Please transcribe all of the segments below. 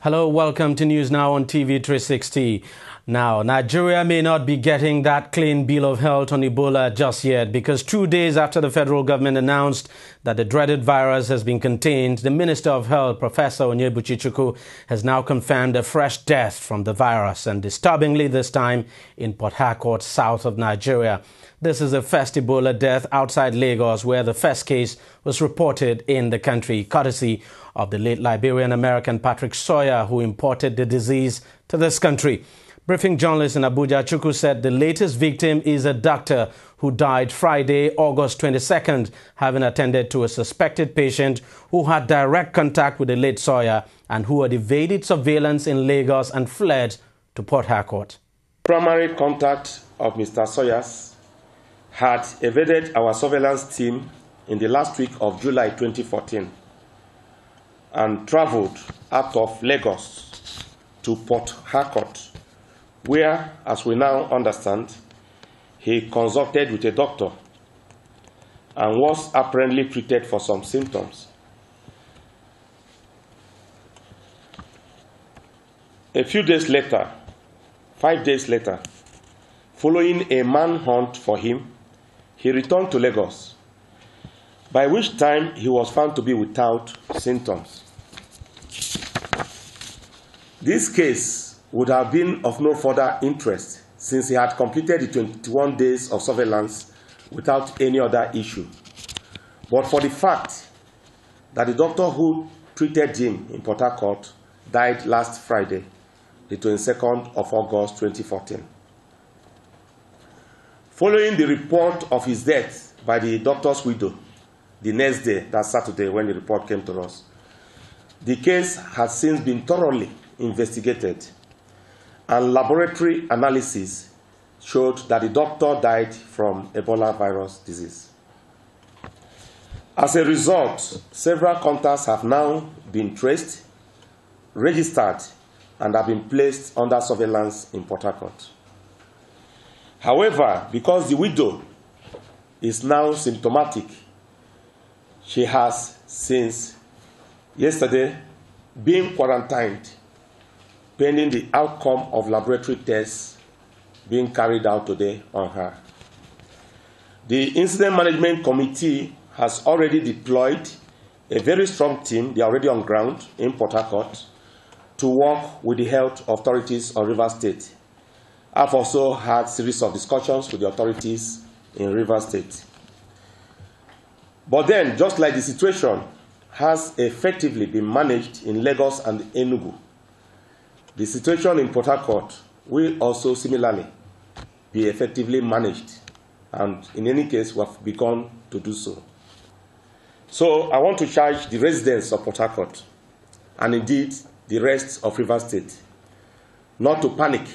Hello, welcome to News Now on TV360. Now, Nigeria may not be getting that clean bill of health on Ebola just yet because 2 days after the federal government announced that the dreaded virus has been contained, the Minister of Health, Professor Onyebụchi, has now confirmed a fresh death from the virus, and disturbingly this time in Port Harcourt, south of Nigeria. This is the first Ebola death outside Lagos, where the first case was reported in the country, courtesy of the late Liberian-American Patrick Sawyer, who imported the disease to this country. Briefing journalist in Abuja, Chukwu said the latest victim is a doctor who died Friday, August 22nd, having attended to a suspected patient who had direct contact with the late Sawyer and who had evaded surveillance in Lagos and fled to Port Harcourt. Primary contact of Mr. Sawyer's had evaded our surveillance team in the last week of July 2014 and traveled out of Lagos to Port Harcourt, where, as we now understand, he consulted with a doctor and was apparently treated for some symptoms. A few days later, 5 days later, following a manhunt for him, he returned to Lagos, by which time he was found to be without symptoms. This case would have been of no further interest since he had completed the 21 days of surveillance without any other issue. But for the fact that the doctor who treated him in Port Harcourt died last Friday, the 22nd of August 2014. Following the report of his death by the doctor's widow, the next day, that Saturday when the report came to us, the case has since been thoroughly investigated, and laboratory analysis showed that the doctor died from Ebola virus disease. As a result, several contacts have now been traced, registered, and have been placed under surveillance in Port Harcourt. However, because the widow is now symptomatic, she has since yesterday been quarantined pending the outcome of laboratory tests being carried out today on her. The Incident Management Committee has already deployed a very strong team, they are already on ground in Port Harcourt, to work with the health authorities of Rivers State. I've also had a series of discussions with the authorities in Rivers State. But then, just like the situation has effectively been managed in Lagos and Enugu, the situation in Port Harcourt will also similarly be effectively managed, and in any case, we have begun to do so. So I want to charge the residents of Port Harcourt, and indeed the rest of Rivers State, not to panic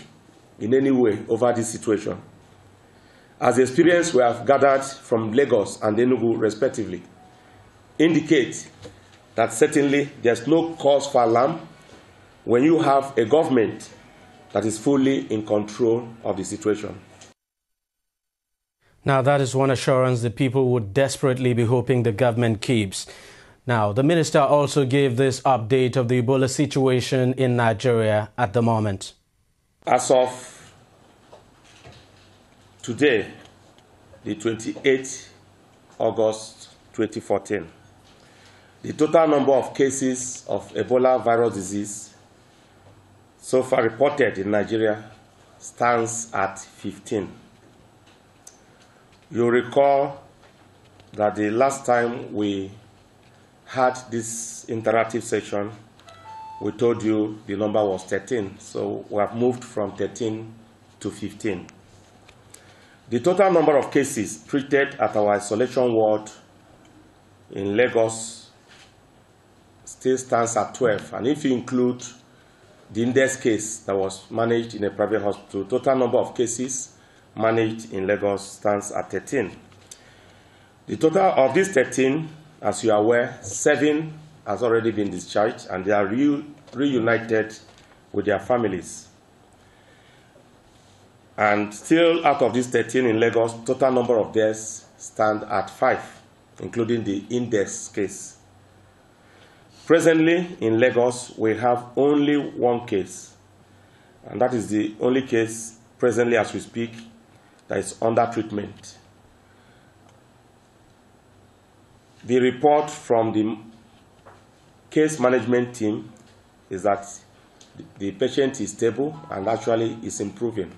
in any way over this situation, as the experience we have gathered from Lagos and Enugu respectively indicate that certainly there's no cause for alarm when you have a government that is fully in control of the situation. Now, that is one assurance the people would desperately be hoping the government keeps. Now, the minister also gave this update of the Ebola situation in Nigeria at the moment. As of today, the 28th August 2014, the total number of cases of Ebola virus disease so far reported in Nigeria stands at 15. You'll recall that the last time we had this interactive session, we told you the number was 13, so we have moved from 13 to 15. The total number of cases treated at our isolation ward in Lagos still stands at 12, and if you include the index case that was managed in a private hospital, total number of cases managed in Lagos stands at 13. The total of these 13, as you are aware, 7 has already been discharged and they are reunited with their families. And still out of these 13 in Lagos, total number of deaths stand at 5, including the index case. Presently, in Lagos, we have only one case, and that is the only case presently as we speak that is under treatment. The report from the case management team is that the patient is stable and actually is improving.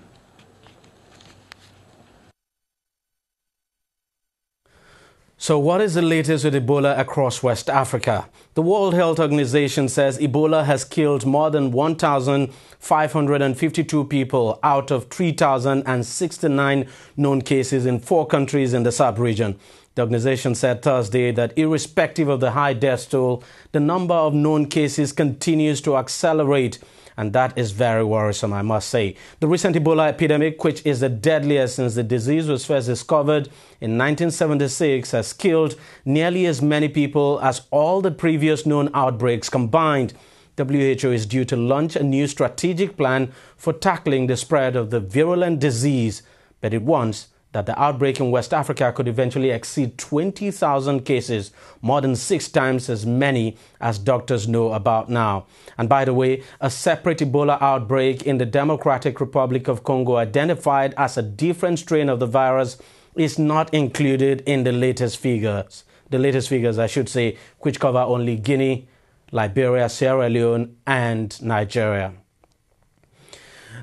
So what is the latest with Ebola across West Africa? The World Health Organization says Ebola has killed more than 1,552 people out of 3,069 known cases in 4 countries in the sub-region. The organization said Thursday that irrespective of the high death toll, the number of known cases continues to accelerate. And that is very worrisome, I must say. The recent Ebola epidemic, which is the deadliest since the disease was first discovered in 1976, has killed nearly as many people as all the previous known outbreaks combined. WHO is due to launch a new strategic plan for tackling the spread of the virulent disease, but it warns that the outbreak in West Africa could eventually exceed 20,000 cases, more than 6 times as many as doctors know about now. And by the way, a separate Ebola outbreak in the Democratic Republic of Congo identified as a different strain of the virus is not included in the latest figures. The latest figures, I should say, which cover only Guinea, Liberia, Sierra Leone, and Nigeria.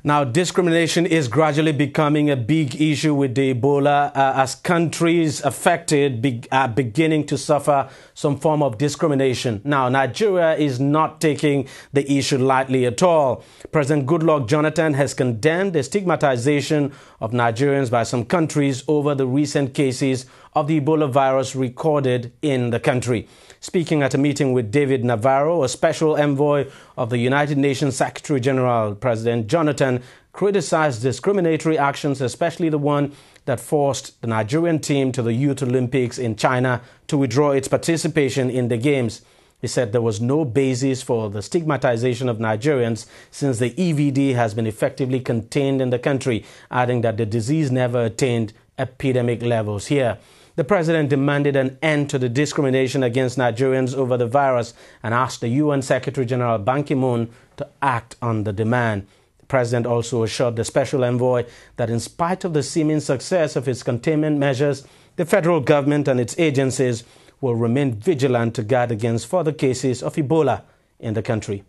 Now, discrimination is gradually becoming a big issue with the Ebola as countries affected are beginning to suffer some form of discrimination. Now, Nigeria is not taking the issue lightly at all. President Goodluck Jonathan has condemned the stigmatization of Nigerians by some countries over the recent cases of the Ebola virus recorded in the country. Speaking at a meeting with David Navarro, a special envoy of the United Nations Secretary General, President Jonathan criticized discriminatory actions, especially the one that forced the Nigerian team to the Youth Olympics in China to withdraw its participation in the Games. He said there was no basis for the stigmatization of Nigerians since the EVD has been effectively contained in the country, adding that the disease never attained epidemic levels here. The president demanded an end to the discrimination against Nigerians over the virus and asked the UN Secretary General Ban Ki-moon to act on the demand. The president also assured the special envoy that in spite of the seeming success of its containment measures, the federal government and its agencies will remain vigilant to guard against further cases of Ebola in the country.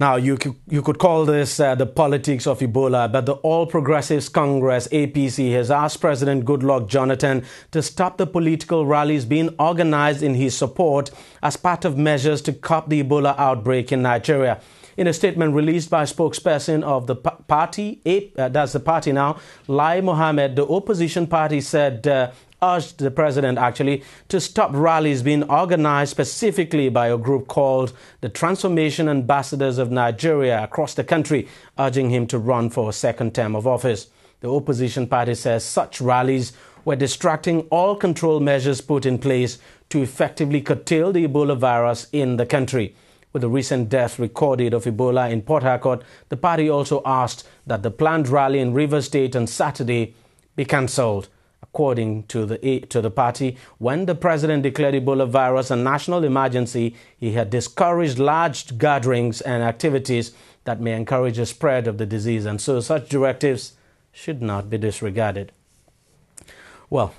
Now, you could call this the politics of Ebola, but the All Progressives Congress, APC, has asked President Goodluck Jonathan to stop the political rallies being organized in his support as part of measures to curb the Ebola outbreak in Nigeria. In a statement released by a spokesperson of the party, that's the party now, Lai Mohammed, the opposition party said urged the president actually to stop rallies being organized specifically by a group called the Transformation Ambassadors of Nigeria across the country, urging him to run for a second term of office. The opposition party says such rallies were distracting all control measures put in place to effectively curtail the Ebola virus in the country. With the recent death recorded of Ebola in Port Harcourt, the party also asked that the planned rally in Rivers State on Saturday be cancelled. According to the party, when the president declared Ebola virus a national emergency, he had discouraged large gatherings and activities that may encourage the spread of the disease, and so such directives should not be disregarded. Well,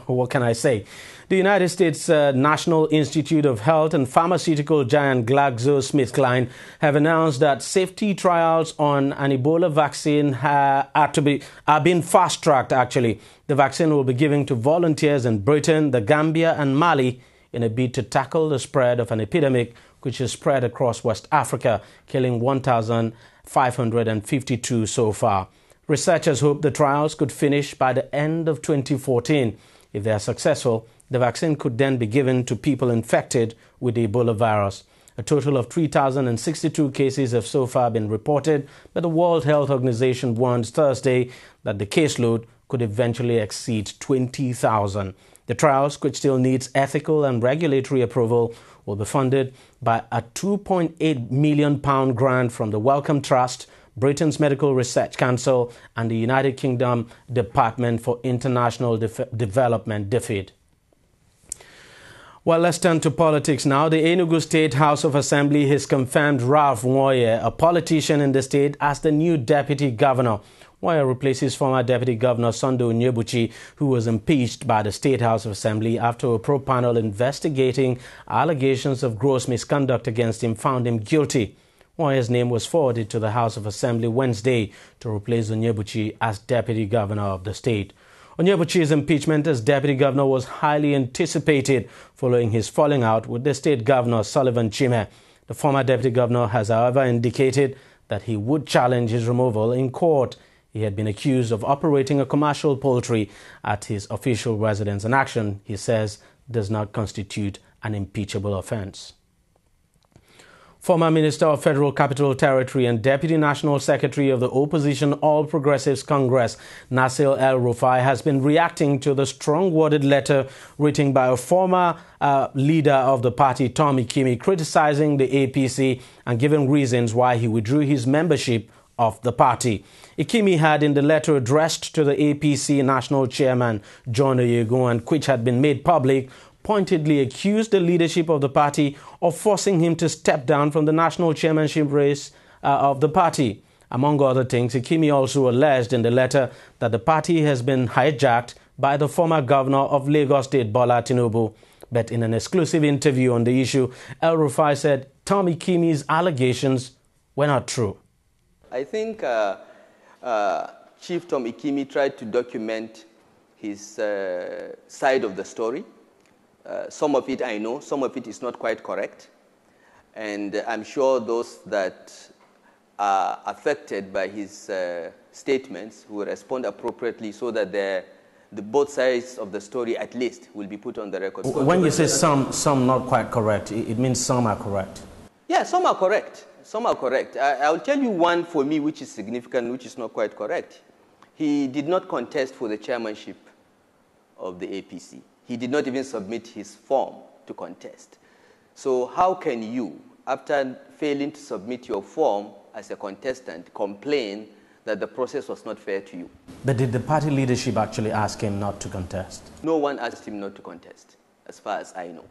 what can I say? The United States National Institute of Health and pharmaceutical giant GlaxoSmithKline have announced that safety trials on an Ebola vaccine are being fast-tracked, actually. The vaccine will be given to volunteers in Britain, the Gambia and Mali in a bid to tackle the spread of an epidemic which is spread across West Africa, killing 1,552 so far. Researchers hope the trials could finish by the end of 2014. If they are successful, the vaccine could then be given to people infected with the Ebola virus. A total of 3,062 cases have so far been reported, but the World Health Organization warns Thursday that the caseload could eventually exceed 20,000. The trials, which still needs ethical and regulatory approval, will be funded by a £2.8 million grant from the Wellcome Trust, Britain's Medical Research Council, and the United Kingdom Department for International Development, DFID. Well, let's turn to politics now. The Enugu State House of Assembly has confirmed El-Rufai, a politician in the state, as the new deputy governor. Nwoye replaces former deputy governor Sunday Onyebuchi, who was impeached by the State House of Assembly after a probe panel investigating allegations of gross misconduct against him found him guilty. Nwoye's name was forwarded to the House of Assembly Wednesday to replace Onyebuchi as deputy governor of the state. Onyebuchi's impeachment as deputy governor was highly anticipated following his falling out with the state governor Sullivan Chime. The former deputy governor has, however, indicated that he would challenge his removal in court. He had been accused of operating a commercial poultry at his official residence, an action he says does not constitute an impeachable offense. Former Minister of Federal Capital Territory and Deputy National Secretary of the Opposition All Progressives Congress, Nasir El-Rufai, has been reacting to the strong-worded letter written by a former leader of the party, Tom Ikimi, criticizing the APC and giving reasons why he withdrew his membership of the party. Ikimi had, in the letter addressed to the APC National Chairman, John Oyegun, and which had been made public, pointedly accused the leadership of the party of forcing him to step down from the national chairmanship race of the party. Among other things, Ikimi also alleged in the letter that the party has been hijacked by the former governor of Lagos State, Bola Tinubu. But in an exclusive interview on the issue, El-Rufai said Tom Ikimi's allegations were not true. I think Chief Tom Ikimi tried to document his side of the story. Some of it I know, some of it is not quite correct. And I'm sure those that are affected by his statements will respond appropriately so that the both sides of the story at least will be put on the record. When you say some not quite correct, it means some are correct. Yeah, some are correct. Some are correct. I'll tell you one for me which is significant, which is not quite correct. He did not contest for the chairmanship of the APC. He did not even submit his form to contest. So how can you, after failing to submit your form as a contestant, complain that the process was not fair to you? But did the party leadership actually ask him not to contest? No one asked him not to contest, as far as I know.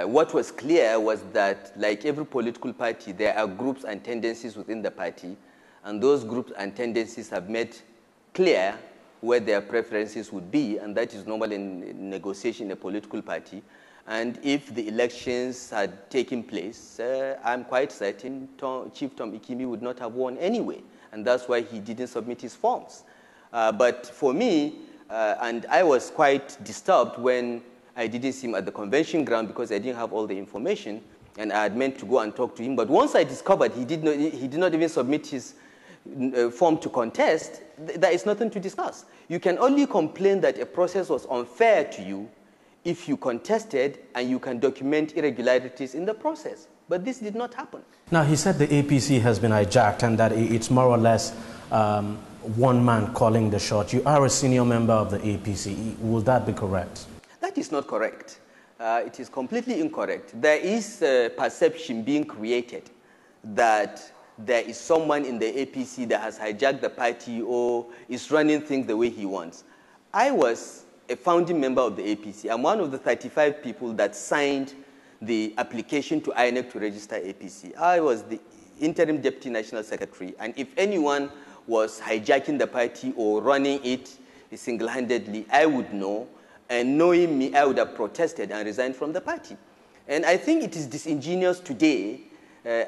What was clear was that, like every political party, there are groups and tendencies within the party, and those groups and tendencies have made clear where their preferences would be, and that is normal in negotiation in a political party. And if the elections had taken place, I'm quite certain Chief Tom Ikimi would not have won anyway, and that's why he didn't submit his forms. But for me, and I was quite disturbed when I didn't see him at the convention ground because I didn't have all the information, and I had meant to go and talk to him. But once I discovered he did not even submit his form to contest, there is nothing to discuss. You can only complain that a process was unfair to you if you contested and you can document irregularities in the process. But this did not happen. Now, he said the APC has been hijacked and that it's more or less one man calling the shot. You are a senior member of the APC. Will that be correct? That is not correct. It is completely incorrect. There is a perception being created that there is someone in the APC that has hijacked the party or is running things the way he wants. I was a founding member of the APC. I'm one of the 35 people that signed the application to INEC to register APC. I was the interim deputy national secretary, and if anyone was hijacking the party or running it single-handedly, I would know, and knowing me, I would have protested and resigned from the party. And I think it is disingenuous today,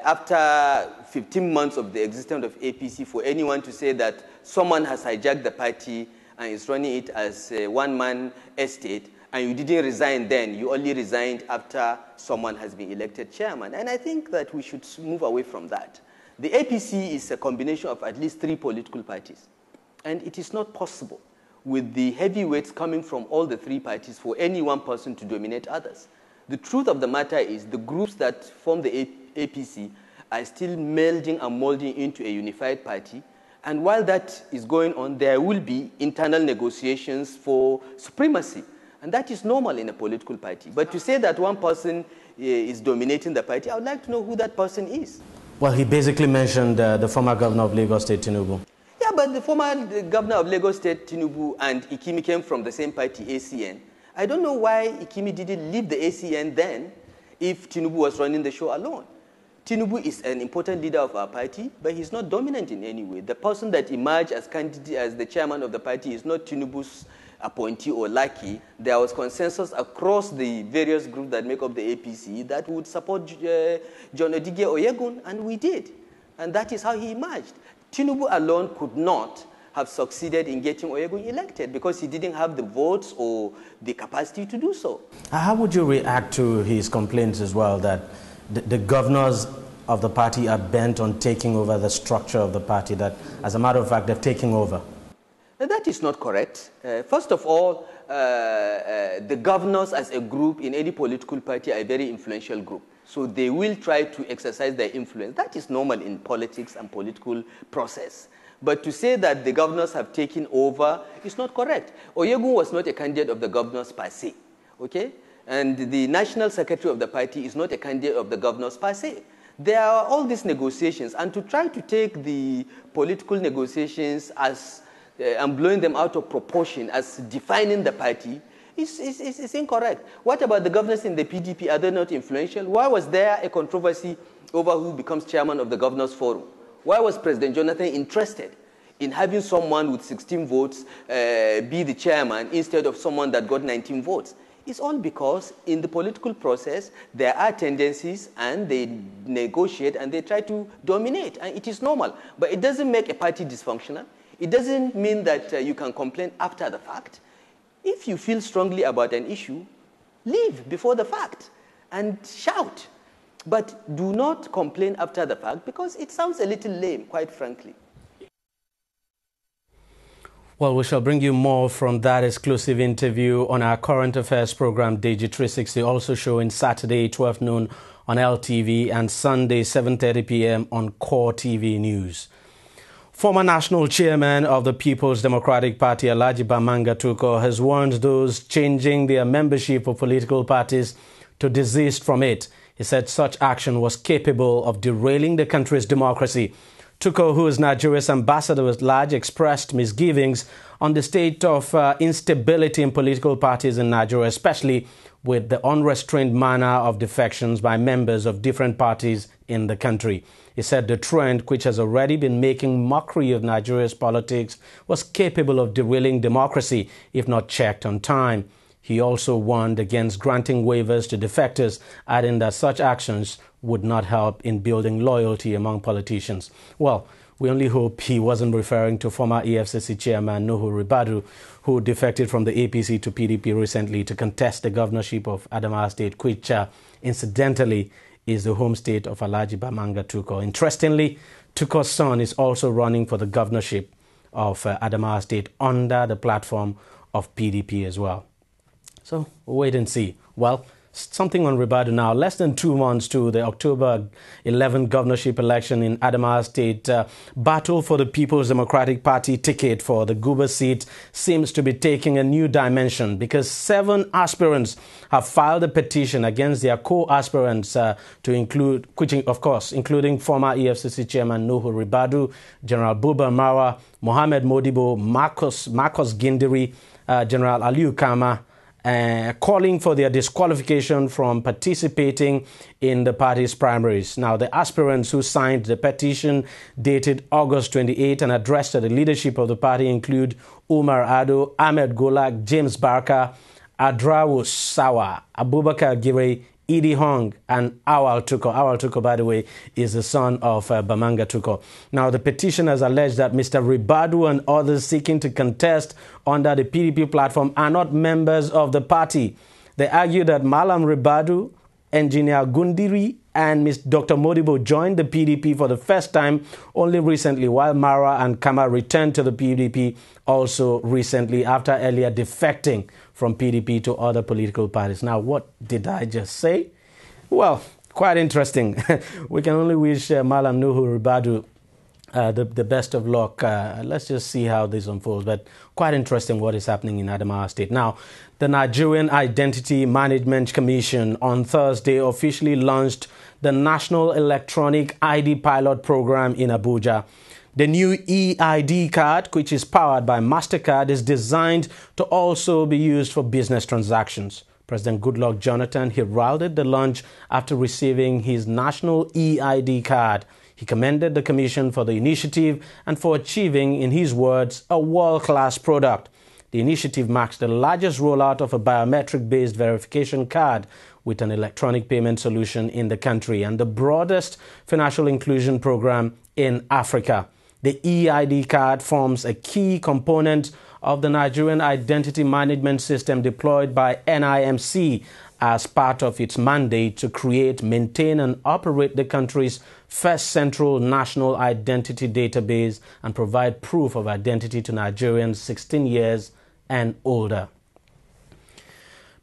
after 15 months of the existence of APC, for anyone to say that someone has hijacked the party and is running it as a one-man estate, and you didn't resign then, you only resigned after someone has been elected chairman. And I think that we should move away from that. The APC is a combination of at least 3 political parties, and it is not possible with the heavyweights coming from all the 3 parties for any one person to dominate others. The truth of the matter is the groups that form the APC are still melding and molding into a unified party. And while that is going on, there will be internal negotiations for supremacy. And that is normal in a political party. But to say that one person is dominating the party, I would like to know who that person is. Well, he basically mentioned the former governor of Lagos State, Tinubu. Yeah, but the former governor of Lagos State, Tinubu, and Ikimi came from the same party, ACN. I don't know why Ikimi didn't leave the ACN then if Tinubu was running the show alone. Tinubu is an important leader of our party, but he's not dominant in any way. The person that emerged as candidate, as the chairman of the party, is not Tinubu's appointee or lackey. There was consensus across the various groups that make up the APC that would support John Odige Oyegun, and we did. And that is how he emerged. Tinubu alone could not have succeeded in getting Oyegun elected because he didn't have the votes or the capacity to do so. How would you react to his complaints as well that the governors of the party are bent on taking over the structure of the party, that as a matter of fact, they're taking over? That is not correct. First of all, the governors as a group in any political party are a very influential group. So they will try to exercise their influence. That is normal in politics and political process. But to say that the governors have taken over is not correct. Oyegun was not a candidate of the governors per se, okay? And the national secretary of the party is not a candidate of the governors per se. There are all these negotiations, and to try to take the political negotiations as and blowing them out of proportion as defining the party is incorrect. What about the governors in the PDP? Are they not influential? Why was there a controversy over who becomes chairman of the governors forum? Why was President Jonathan interested in having someone with 16 votes be the chairman instead of someone that got 19 votes? It's all because in the political process, there are tendencies and they negotiate and they try to dominate. And it is normal. But it doesn't make a party dysfunctional. It doesn't mean that you can complain after the fact. If you feel strongly about an issue, leave before the fact and shout. But do not complain after the fact because it sounds a little lame, quite frankly. Well, we shall bring you more from that exclusive interview on our current affairs program, TV360, also showing Saturday, 12 noon on LTV and Sunday, 7:30 p.m. on Core TV News. Former national chairman of the People's Democratic Party, Alhaji Bamanga Tukur, has warned those changing their membership of political parties to desist from it. He said such action was capable of derailing the country's democracy. Tukur, who is Nigeria's ambassador at large, expressed misgivings on the state of instability in political parties in Nigeria, especially with the unrestrained manner of defections by members of different parties in the country. He said the trend, which has already been making mockery of Nigeria's politics, was capable of derailing democracy if not checked on time. He also warned against granting waivers to defectors, adding that such actions would not help in building loyalty among politicians. Well, we only hope he wasn't referring to former EFCC chairman Nuhu Ribadu, who defected from the APC to PDP recently to contest the governorship of Adama State, which incidentally is the home state of Alhaji Bamanga Tukur. Interestingly, Tukur's son is also running for the governorship of Adama State under the platform of PDP as well. So we'll wait and see. Well, something on Ribadu now. Less than 2 months to the October 11 governorship election in Adama State, battle for the People's Democratic Party ticket for the Guba seat seems to be taking a new dimension because 7 aspirants have filed a petition against their co-aspirants to include, which of course, including former EFCC chairman Nuhu Ribadu, General Buba Marwa, Mohammed Modibo, Marcos Gindiri, General Aliu Kama, calling for their disqualification from participating in the party's primaries. Now, the aspirants who signed the petition dated August 28 and addressed to the leadership of the party include Umar Ado, Ahmed Golak, James Barker, Adrawu Sawa, Abubakar Gire, Idi Hong, and Awal Tukur. Awal Tukur, by the way, is the son of Bamanga Tukur. Now, the petition has alleged that Mr. Ribadu and others seeking to contest under the PDP platform are not members of the party. They argue that Malam Ribadu, Engineer Gundiri, and Dr. Modibo joined the PDP for the first time only recently, while Mara and Kama returned to the PDP also recently after earlier defecting from PDP to other political parties. Now, what did I just say? Well, quite interesting. We can only wish Malam Nuhu Ribadu the best of luck. Let's just see how this unfolds. But quite interesting what is happening in Adamawa State. Now, the Nigerian Identity Management Commission on Thursday officially launched the National Electronic ID Pilot Program in Abuja. The new EID card, which is powered by MasterCard, is designed to also be used for business transactions. President Goodluck Jonathan heralded the launch after receiving his national EID card. He commended the Commission for the initiative and for achieving, in his words, a world-class product. The initiative marks the largest rollout of a biometric-based verification card with an electronic payment solution in the country and the broadest financial inclusion program in Africa. The EID card forms a key component of the Nigerian identity management system deployed by NIMC as part of its mandate to create, maintain and operate the country's first central national identity database and provide proof of identity to Nigerians 16 years and older.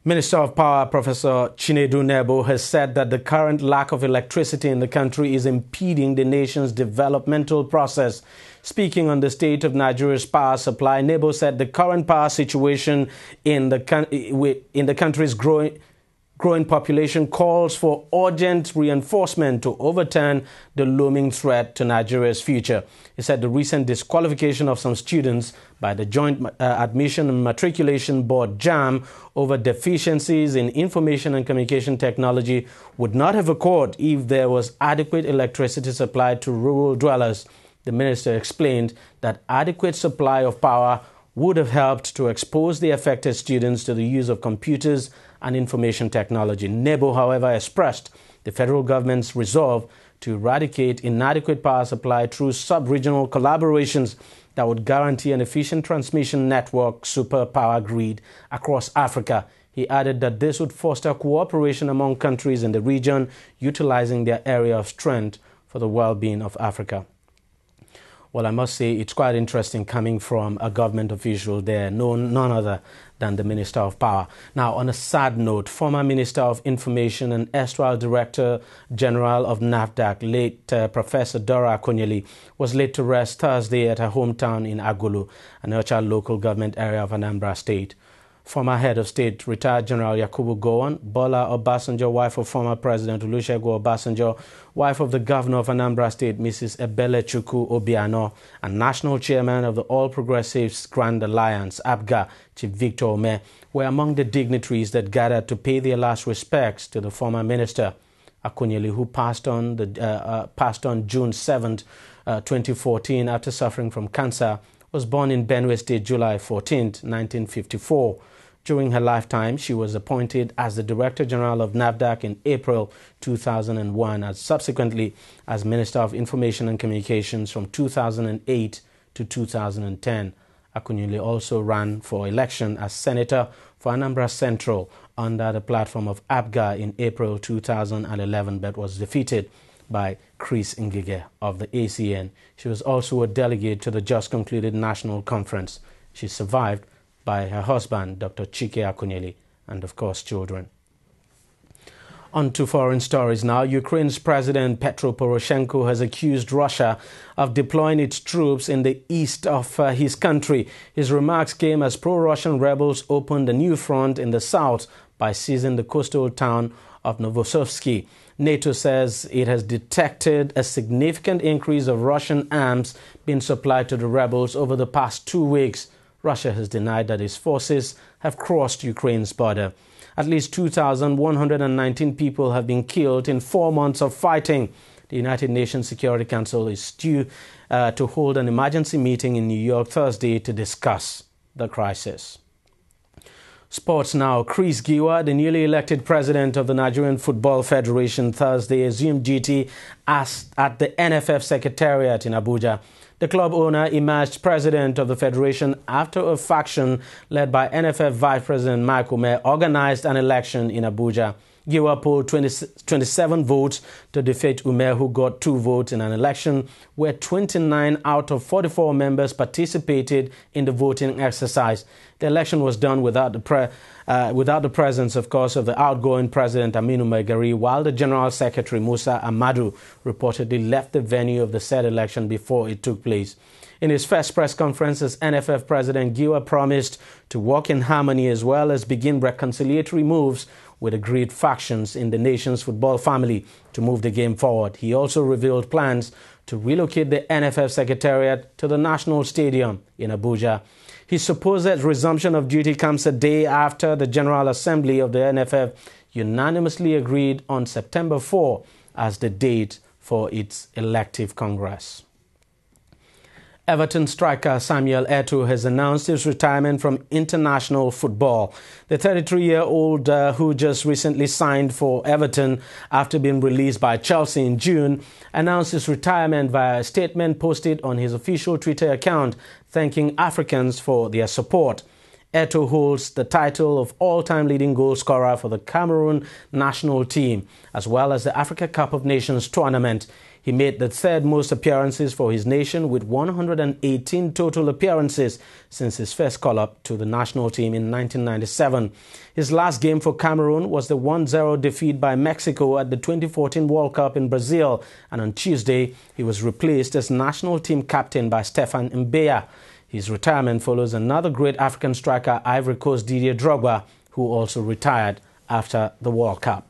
Minister of Power Professor Chinedu Nebo has said that the current lack of electricity in the country is impeding the nation's developmental process. Speaking on the state of Nigeria's power supply, Nebo said the current power situation in the country's growing population calls for urgent reinforcement to overturn the looming threat to Nigeria's future. He said the recent disqualification of some students by the Joint Admission and Matriculation Board JAM over deficiencies in information and communication technology would not have occurred if there was adequate electricity supplied to rural dwellers. The minister explained that adequate supply of power would have helped to expose the affected students to the use of computers and information technology. Nebo, however, expressed the federal government's resolve to eradicate inadequate power supply through sub-regional collaborations that would guarantee an efficient transmission network superpower grid across Africa. He added that this would foster cooperation among countries in the region, utilizing their area of strength for the well-being of Africa. Well, I must say it's quite interesting coming from a government official there, none other than the Minister of Power. Now, on a sad note, former Minister of Information and erstwhile Director General of NAFDAC, late Professor Dora Akonyele, was laid to rest Thursday at her hometown in Agulu, an Ocha local government area of Anambra State. Former head of state, retired General Yakubu Gowon, Bola Obasanjo, wife of former President Olusegun Obasanjo, wife of the Governor of Anambra State, Mrs. Ebelechukwu Obiano, and National Chairman of the All Progressives Grand Alliance, APGA, Chief Victor Ome, were among the dignitaries that gathered to pay their last respects to the former minister. Akonyele, who passed on June 7, 2014 after suffering from cancer, was born in Benue State July 14, 1954. During her lifetime, she was appointed as the Director General of NAFDAC in April 2001 and subsequently as Minister of Information and Communications from 2008 to 2010. Akonyele also ran for election as Senator for Anambra Central under the platform of APGA in April 2011 but was defeated by Chris Ngige of the ACN. She was also a delegate to the just concluded National Conference. She survived by her husband, Dr. Chike Akonyele, and of course children. On to foreign stories now. Ukraine's President Petro Poroshenko has accused Russia of deploying its troops in the east of his country. His remarks came as pro-Russian rebels opened a new front in the south by seizing the coastal town of Novosovsky. NATO says it has detected a significant increase of Russian arms being supplied to the rebels over the past 2 weeks. Russia has denied that its forces have crossed Ukraine's border. At least 2,119 people have been killed in 4 months of fighting. The United Nations Security Council is due to hold an emergency meeting in New York Thursday to discuss the crisis. Sports now. Chris Giwa, the newly elected president of the Nigerian Football Federation, Thursday assumed duty at the NFF Secretariat in Abuja. The club owner emerged president of the federation after a faction led by NFF Vice President Mike Ume organized an election in Abuja. Giwa polled 27 votes to defeat Ume, who got 2 votes in an election where 29 out of 44 members participated in the voting exercise. The election was done without the presence, of course, of the outgoing president Aminu Megari, while the General Secretary Musa Amadu reportedly left the venue of the said election before it took place. In his first press conference as NFF President, Giwa promised to work in harmony as well as begin reconciliatory moves with agreed factions in the nation's football family to move the game forward. He also revealed plans to relocate the NFF Secretariat to the National Stadium in Abuja. His supposed resumption of duty comes a day after the General Assembly of the NFF unanimously agreed on September 4 as the date for its elective Congress. Everton striker Samuel Eto'o has announced his retirement from international football. The 33-year-old who just recently signed for Everton after being released by Chelsea in June announced his retirement via a statement posted on his official Twitter account, thanking Africans for their support. Eto'o holds the title of all-time leading goal scorer for the Cameroon national team, as well as the Africa Cup of Nations tournament. He made the third most appearances for his nation with 118 total appearances since his first call-up to the national team in 1997. His last game for Cameroon was the 1-0 defeat by Mexico at the 2014 World Cup in Brazil, and on Tuesday he was replaced as national team captain by Stefan Mbeya. His retirement follows another great African striker, Ivory Coast Didier Drogba, who also retired after the World Cup.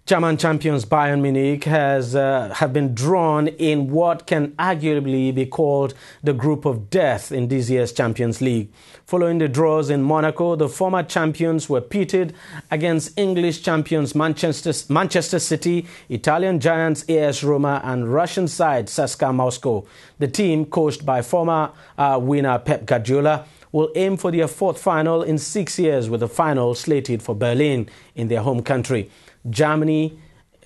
German champions Bayern Munich have been drawn in what can arguably be called the group of death in this year's Champions League. Following the draws in Monaco, the former champions were pitted against English champions Manchester City, Italian giants AS Roma, and Russian side CSKA Moscow. The team, coached by former winner Pep Guardiola, will aim for their fourth final in 6 years, with the final slated for Berlin in their home country. Germany,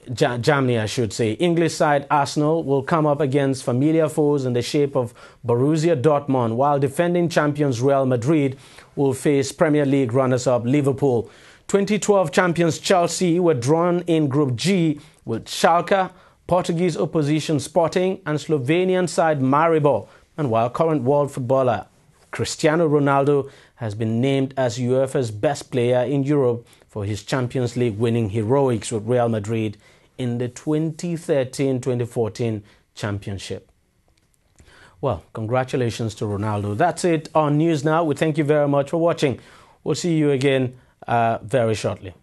English side Arsenal will come up against familiar foes in the shape of Borussia Dortmund, while defending champions Real Madrid will face Premier League runners-up Liverpool. 2012 champions Chelsea were drawn in Group G with Schalke, Portuguese opposition Sporting, and Slovenian side Maribor. And while current world footballer Cristiano Ronaldo has been named as UEFA's best player in Europe for his Champions League winning heroics with Real Madrid in the 2013-2014 championship. Well, congratulations to Ronaldo. That's it on News Now. We thank you very much for watching. We'll see you again very shortly.